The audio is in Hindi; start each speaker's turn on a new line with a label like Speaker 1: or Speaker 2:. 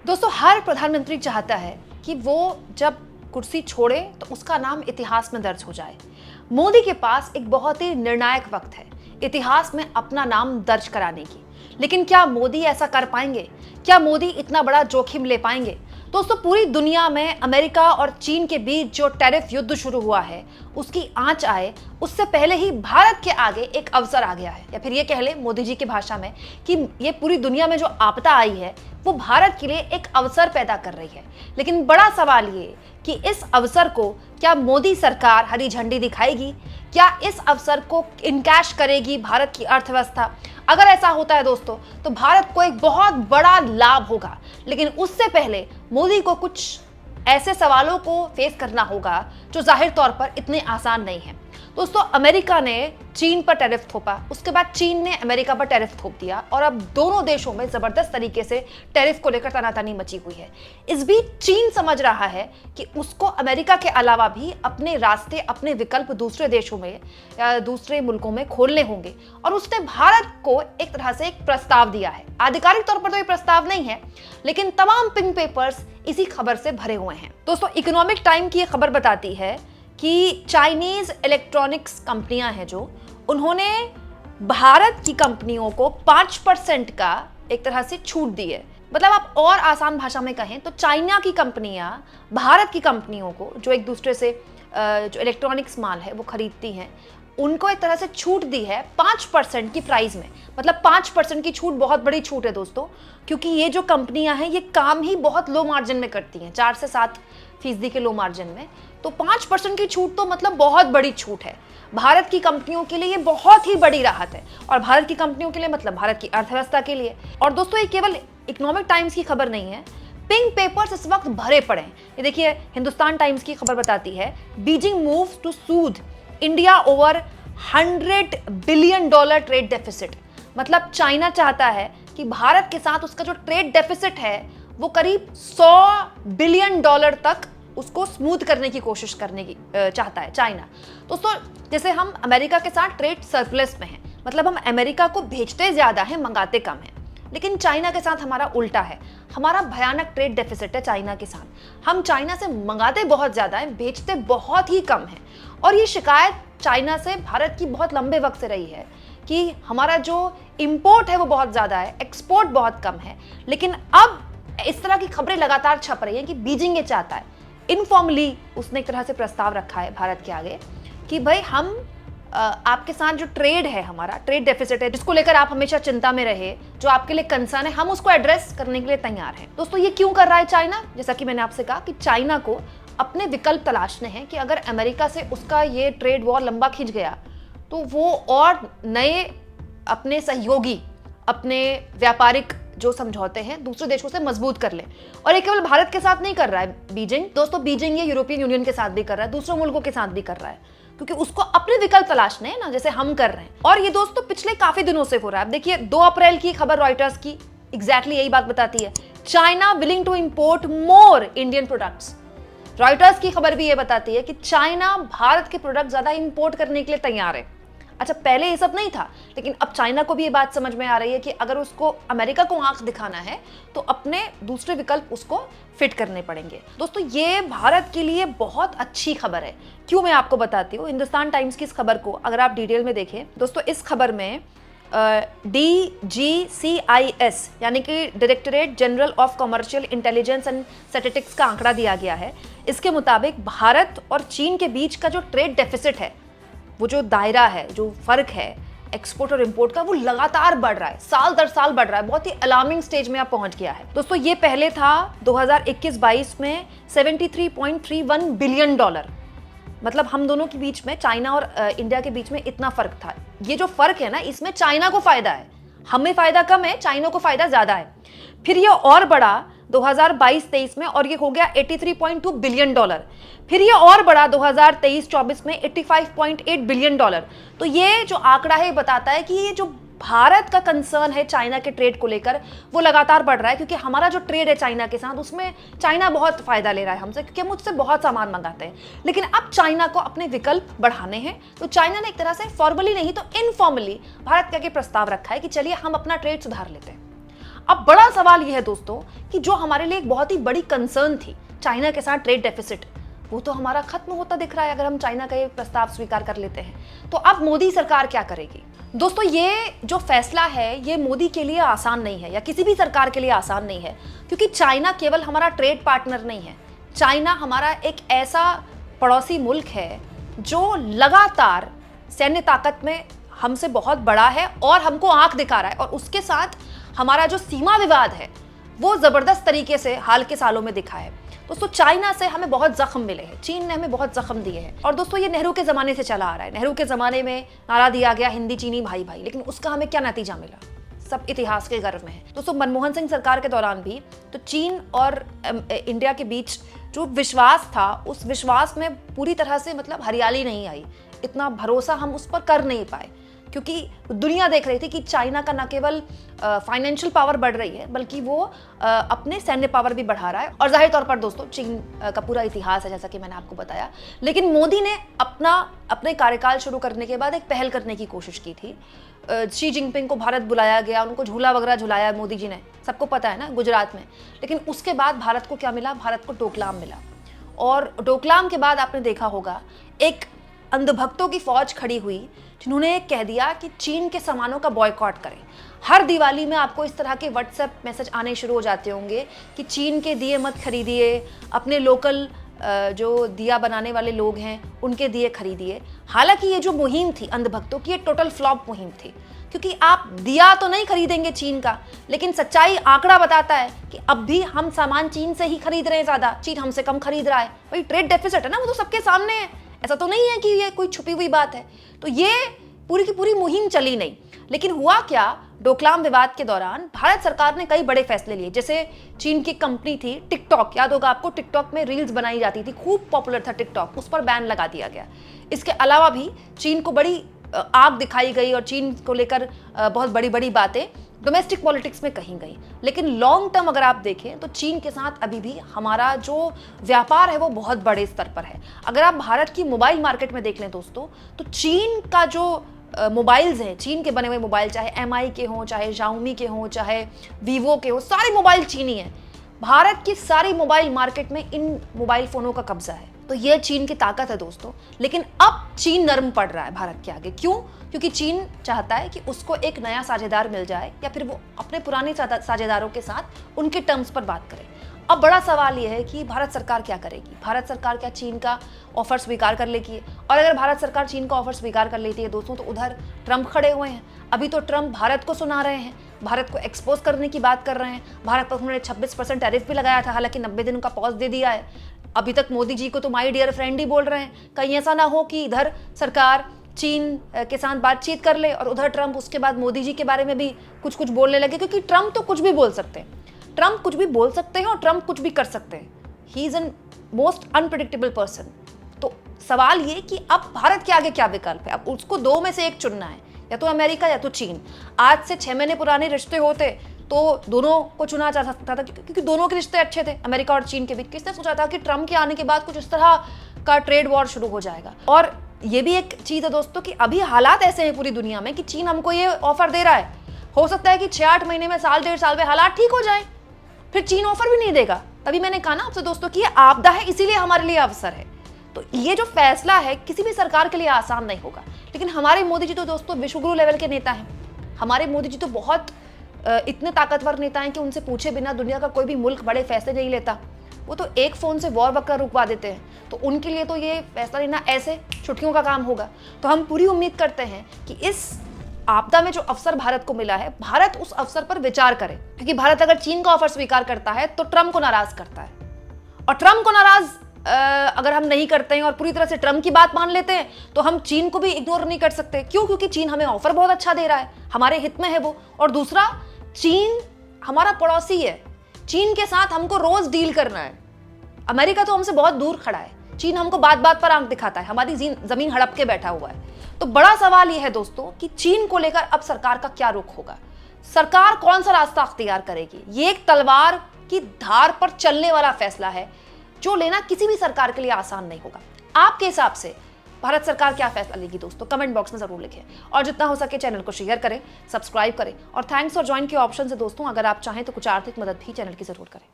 Speaker 1: दोस्तों, हर प्रधानमंत्री चाहता है कि वो जब कुर्सी छोड़े तो उसका नाम इतिहास में दर्ज हो जाए। मोदी के पास एक बहुत ही निर्णायक वक्त है इतिहास में अपना नाम दर्ज कराने की। लेकिन क्या मोदी ऐसा कर पाएंगे? क्या मोदी इतना बड़ा जोखिम ले पाएंगे? दोस्तों, पूरी दुनिया में अमेरिका और चीन के बीच जो टैरिफ युद्ध शुरू हुआ है उसकी आंच आए उससे पहले ही भारत के आगे एक अवसर आ गया है, या फिर ये कह ले मोदी जी की भाषा में कि ये पूरी दुनिया में जो आपदा आई है वो भारत के लिए एक अवसर पैदा कर रही है। लेकिन बड़ा सवाल ये कि इस अवसर को क्या मोदी सरकार हरी झंडी दिखाएगी? क्या इस अवसर को इनकैश करेगी भारत की अर्थव्यवस्था? अगर ऐसा होता है दोस्तों, तो भारत को एक बहुत बड़ा लाभ होगा। लेकिन उससे पहले मोदी को कुछ ऐसे सवालों को फेस करना होगा जो जाहिर तौर पर इतने आसान नहीं है। दोस्तों, अमेरिका ने चीन पर टैरिफ थोपा, उसके बाद चीन ने अमेरिका पर टैरिफ थोप दिया और अब दोनों देशों में जबरदस्त तरीके से टैरिफ को लेकर तनातनी मची हुई है। इस बीच चीन समझ रहा है कि उसको अमेरिका के अलावा भी अपने रास्ते, अपने विकल्प दूसरे देशों में या दूसरे मुल्कों में खोलने होंगे और उसने भारत को एक तरह से एक प्रस्ताव दिया है। आधिकारिक तौर पर तो ये प्रस्ताव नहीं है, लेकिन तमाम पिंक पेपर्स इसी खबर से भरे हुए हैं। दोस्तों, इकोनॉमिक टाइम की ये खबर बताती है कि चाइनीज इलेक्ट्रॉनिक्स कंपनियां हैं जो उन्होंने भारत की कंपनियों को 5% का एक तरह से छूट दी है। मतलब आप और आसान भाषा में कहें तो चाइना की कंपनियां भारत की कंपनियों को जो एक दूसरे से जो इलेक्ट्रॉनिक्स माल है वो खरीदती हैं, उनको एक तरह से छूट दी है 5% की प्राइस में। मतलब 5% की छूट बहुत बड़ी छूट है दोस्तों, क्योंकि ये जो कंपनियां हैं ये काम ही बहुत लो मार्जिन में करती हैं, 4 से 7% के लो मार्जिन में। तो 5% की छूट तो मतलब बहुत बड़ी छूट है। भारत की कंपनियों के लिए ये बहुत ही बड़ी राहत है, और भारत की कंपनियों के लिए मतलब भारत की अर्थव्यवस्था के लिए। और दोस्तों, ये केवल इकोनॉमिक टाइम्स की खबर नहीं है, पिंक पेपर्स इस वक्त भरे पड़े हैं। ये देखिए, हिंदुस्तान टाइम्स की खबर बताती है, Beijing moves to sue India over $100 billion trade deficit. मतलब चाइना चाहता है कि भारत के साथ उसका जो ट्रेड डेफिसिट है वो करीब $100 बिलियन तक उसको स्मूथ करने की कोशिश करने की चाहता है चाइना। दोस्तों, जैसे हम अमेरिका के साथ ट्रेड सरप्लस में हैं, मतलब हम अमेरिका को भेजते ज्यादा हैं, मंगाते कम हैं। लेकिन चाइना के साथ हमारा उल्टा है, हमारा भयानक ट्रेड डेफिसिट है चाइना के साथ। हम चाइना से मंगाते बहुत ज्यादा हैं, भेजते बहुत ही कम हैं। और ये शिकायत चाइना से भारत की बहुत लंबे वक्त से रही है कि हमारा जो इंपोर्ट है वो बहुत ज्यादा है, एक्सपोर्ट बहुत कम है। लेकिन अब इस तरह की खबरें लगातार छप रही हैं कि बीजिंग ये चाहता है, इनफॉर्मली उसने एक तरह से प्रस्ताव रखा है भारत के आगे कि भाई हम आपके साथ जो ट्रेड है, हमारा ट्रेड डेफिसिट है, जिसको लेकर आप हमेशा चिंता में रहे, जो आपके लिए कंसर्न है, हम उसको एड्रेस करने के लिए तैयार हैं। दोस्तों, ये क्यों कर रहा है चाइना? जैसा कि मैंने आपसे कहा कि चाइना को अपने विकल्प तलाशने हैं कि अगर अमेरिका से उसका ये ट्रेड वॉर लंबा खिंच गया तो वो और नए अपने सहयोगी, अपने व्यापारिक जो समझौते हैं दूसरे देशों से मजबूत कर ले। और ये केवल भारत के साथ नहीं कर रहा है बीजिंग। दोस्तों, बीजिंग ये यूरोपियन यूनियन के साथ भी कर रहा है, दूसरे मुल्कों के साथ भी कर रहा है, क्योंकि उसको अपने विकल्प तलाशने हैं ना, जैसे हम कर रहे हैं। और ये दोस्तों पिछले काफी दिनों से हो रहा है। अब देखिए, 2 अप्रैल की खबर रॉयटर्स की एग्जैक्टली यही बात बताती है, China willing to import more Indian products. Reuters की खबर भी ये बताती है कि चाइना भारत के प्रोडक्ट ज्यादा इंपोर्ट करने के लिए तैयार है। अच्छा, पहले ये सब नहीं था, लेकिन अब चाइना को भी ये बात समझ में आ रही है कि अगर उसको अमेरिका को आंख दिखाना है तो अपने दूसरे विकल्प उसको फिट करने पड़ेंगे। दोस्तों, ये भारत के लिए बहुत अच्छी खबर है। क्यों, मैं आपको बताती हूँ। हिंदुस्तान टाइम्स की इस खबर को अगर आप डिटेल में देखें दोस्तों, इस खबर में DGCIS यानी कि directorate general of commercial intelligence and statistics का आंकड़ा दिया गया है। इसके मुताबिक भारत और चीन के बीच का जो ट्रेड डेफिसिट है, वो जो दायरा है, जो फर्क है एक्सपोर्ट और इंपोर्ट का, वो लगातार बढ़ रहा है, साल दर साल बढ़ रहा है, बहुत ही अलार्मिंग स्टेज में अब पहुंच गया है। दोस्तों, ये पहले था 2021-22 में $73.31 बिलियन। मतलब हम दोनों के बीच में, चाइना और इंडिया के बीच में इतना फर्क था। ये जो फर्क है ना, इसमें चाइना को फायदा है, हमें फायदा कम है, चाइना को फायदा ज्यादा है। फिर ये और बढ़ा 2022-23 में और ये हो गया $83.2 बिलियन। फिर ये और बढ़ा 2023-24 में $85.8 बिलियन। तो ये जो आंकड़ा है बताता है कि ये जो भारत का कंसर्न है चाइना के ट्रेड को लेकर वो लगातार बढ़ रहा है, क्योंकि हमारा जो ट्रेड है चाइना के साथ उसमें चाइना बहुत फायदा ले रहा है हमसे, क्योंकि हम उससे बहुत सामान मंगाते हैं। लेकिन अब चाइना को अपने विकल्प बढ़ाने हैं, तो चाइना ने एक तरह से फॉर्मली नहीं तो इनफॉर्मली भारत के आगे प्रस्ताव रखा है कि चलिए हम अपना ट्रेड सुधार लेते हैं। अब बड़ा सवाल यह है दोस्तों कि जो हमारे लिए एक बहुत ही बड़ी कंसर्न थी, चाइना के साथ ट्रेड डेफिसिट, वो तो हमारा खत्म होता दिख रहा है अगर हम चाइना का ये प्रस्ताव स्वीकार कर लेते हैं। तो अब मोदी सरकार क्या करेगी? दोस्तों, ये जो फैसला है ये मोदी के लिए आसान नहीं है या किसी भी सरकार के लिए आसान नहीं है, क्योंकि चाइना केवल हमारा ट्रेड पार्टनर नहीं है। चाइना हमारा एक ऐसा पड़ोसी मुल्क है जो लगातार सैन्य ताकत में हमसे बहुत बड़ा है और हमको आंख दिखा रहा है, और उसके साथ हमारा जो सीमा विवाद है वो जबरदस्त तरीके से हाल के सालों में दिखा है। दोस्तों, चाइना से हमें बहुत जख्म मिले हैं, चीन ने हमें बहुत जख्म दिए हैं। और दोस्तों, ये नेहरू के ज़माने से चला आ रहा है। नेहरू के ज़माने में नारा दिया गया हिंदी चीनी भाई भाई, लेकिन उसका हमें क्या नतीजा मिला? सब इतिहास के गर्व में है। दोस्तों, मनमोहन सिंह सरकार के दौरान भी तो चीन और इंडिया के बीच जो विश्वास था, उस विश्वास में पूरी तरह से मतलब हरियाली नहीं आई। इतना भरोसा हम उस पर कर नहीं पाए, क्योंकि दुनिया देख रही थी कि चाइना का न केवल फाइनेंशियल पावर बढ़ रही है, बल्कि वो अपने सैन्य पावर भी बढ़ा रहा है। और जाहिर तौर पर दोस्तों, चीन का पूरा इतिहास है, जैसा कि मैंने आपको बताया। लेकिन मोदी ने अपने कार्यकाल शुरू करने के बाद एक पहल करने की कोशिश की थी। शी जिनपिंग को भारत बुलाया गया, उनको झूला वगैरह झुलाया मोदी जी ने, सबको पता है ना, गुजरात में। लेकिन उसके बाद भारत को क्या मिला? भारत को डोकलाम मिला। और डोकलाम के बाद आपने देखा होगा एक अंधभक्तों की फौज खड़ी हुई, जिन्होंने कह दिया कि चीन के सामानों का बॉयकॉट करें। हर दिवाली में आपको इस तरह के व्हाट्सएप मैसेज आने शुरू हो जाते होंगे कि चीन के दिए मत खरीदिए, अपने लोकल जो दिया बनाने वाले लोग हैं उनके दिए खरीदिए। हालांकि ये जो मुहिम थी अंधभक्तों की, ये टोटल फ्लॉप मुहिम थी, क्योंकि आप दिया तो नहीं खरीदेंगे चीन का, लेकिन सच्चाई आंकड़ा बताता है कि अब भी हम सामान चीन से ही खरीद रहे हैं ज़्यादा, चीन हमसे कम खरीद रहा है। भाई, ट्रेड डेफिसिट है ना, वो तो सबके सामने है, ऐसा तो नहीं है कि ये कोई छुपी हुई बात है। तो ये पूरी की पूरी मुहिम चली नहीं। लेकिन हुआ क्या, डोकलाम विवाद के दौरान भारत सरकार ने कई बड़े फैसले लिए। जैसे चीन की कंपनी थी टिकटॉक, याद होगा आपको, टिकटॉक में रील्स बनाई जाती थी, खूब पॉपुलर था टिकटॉक, उस पर बैन लगा दिया गया। इसके अलावा भी चीन को बड़ी आग दिखाई गई और चीन को लेकर बहुत बड़ी बड़ी बातें डोमेस्टिक पॉलिटिक्स में कही गई। लेकिन लॉन्ग टर्म अगर आप देखें तो चीन के साथ अभी भी हमारा जो व्यापार है वो बहुत बड़े स्तर पर है। अगर आप भारत की मोबाइल मार्केट में देख लें दोस्तों, तो चीन का जो मोबाइल्स हैं, चीन के बने हुए मोबाइल, चाहे एमआई के हों, चाहे Xiaomi के हों, चाहे वीवो के हों, सारे मोबाइल चीनी हैं। भारत की सारी मोबाइल मार्केट में इन मोबाइल फोनों का कब्जा है। तो ये चीन की ताकत है दोस्तों। लेकिन अब चीन नर्म पड़ रहा है भारत के आगे। क्यों? क्योंकि चीन चाहता है कि उसको एक नया साझेदार मिल जाए, या फिर वो अपने पुराने साझेदारों के साथ उनके टर्म्स पर बात करे। अब बड़ा सवाल यह है कि भारत सरकार क्या करेगी? भारत सरकार क्या चीन का ऑफर स्वीकार कर लेगी? और अगर भारत सरकार चीन का ऑफर स्वीकार कर लेती है दोस्तों, तो उधर ट्रंप खड़े हुए हैं। अभी तो ट्रंप भारत को सुना रहे हैं, भारत को एक्सपोज करने की बात कर रहे हैं। भारत पर उन्होंने 26% टैरिफ भी लगाया था, हालांकि 90 दिनों का पॉज दे दिया है। अभी तक मोदी जी को तो माय डियर फ्रेंड ही बोल रहे हैं। कहीं ऐसा ना हो कि इधर सरकार चीन के साथ बातचीत कर ले और उधर ट्रंप उसके बाद मोदी जी के बारे में भी कुछ कुछ बोलने लगे, क्योंकि ट्रंप तो कुछ भी बोल सकते हैं। ट्रंप कुछ भी बोल सकते हैं और ट्रंप कुछ भी कर सकते हैं। He is an most unpredictable person. तो सवाल ये कि अब भारत के आगे क्या विकल्प है? अब उसको दो में से एक चुनना है, या तो अमेरिका या तो चीन। आज से 6 महीने पुराने रिश्ते होते तो दोनों को चुना जा सकता था, क्योंकि दोनों के रिश्ते अच्छे थे अमेरिका और चीन के बीच। किसने सोचा था कि ट्रंप के आने के बाद कुछ इस तरह का ट्रेड वॉर शुरू हो जाएगा? और ये भी एक चीज़ है दोस्तों कि अभी हालात ऐसे हैं पूरी दुनिया में कि चीन हमको ये ऑफर दे रहा है, हो सकता है कि 6-8 महीने में, साल 1.5 साल में हालात ठीक हो जाए, फिर चीन ऑफर भी नहीं देगा। तभी मैंने कहा ना आपसे दोस्तों कि ये आपदा है, इसीलिए हमारे लिए अवसर है। तो ये जो फैसला है किसी भी सरकार के लिए आसान नहीं होगा। लेकिन हमारे मोदी जी तो दोस्तों विश्वगुरु लेवल के नेता हैं। हमारे मोदी जी तो बहुत इतने ताकतवर नेता हैं कि उनसे पूछे बिना दुनिया का कोई भी मुल्क बड़े फैसले नहीं लेता। वो तो एक फ़ोन से वॉर वगैरह रुकवा देते हैं। तो उनके लिए तो ये फैसला लेना ऐसे छुट्टियों का काम होगा। तो हम पूरी उम्मीद करते हैं कि इस आपदा में जो अवसर भारत को मिला है, भारत उस अवसर पर विचार करे। क्योंकि भारत अगर चीन का ऑफर स्वीकार करता है तो ट्रंप को नाराज करता है, और ट्रंप को नाराज अगर हम नहीं करते हैं और पूरी तरह से ट्रंप की बात मान लेते हैं, तो हम चीन को भी इग्नोर नहीं कर सकते। क्यों? क्योंकि चीन हमें ऑफर बहुत अच्छा दे रहा है, हमारे हित में है वो। और दूसरा, चीन हमारा पड़ोसी है, चीन के साथ हमको रोज डील करना है। अमेरिका तो हमसे बहुत दूर खड़ा है, चीन हमको बात बात पर आंख दिखाता है, हमारी जमीन हड़प के बैठा हुआ है। तो बड़ा सवाल यह है दोस्तों कि चीन को लेकर अब सरकार का क्या रुख होगा, सरकार कौन सा रास्ता अख्तियार करेगी। ये एक तलवार की धार पर चलने वाला फैसला है जो लेना किसी भी सरकार के लिए आसान नहीं होगा। आपके हिसाब से भारत सरकार क्या फैसला लेगी दोस्तों, कमेंट बॉक्स में जरूर लिखें। और जितना हो सके चैनल को शेयर करें, सब्सक्राइब करें और थैंक्स और ज्वाइन के ऑप्शन से दोस्तों अगर आप चाहें तो कुछ आर्थिक मदद भी चैनल की जरूर करें।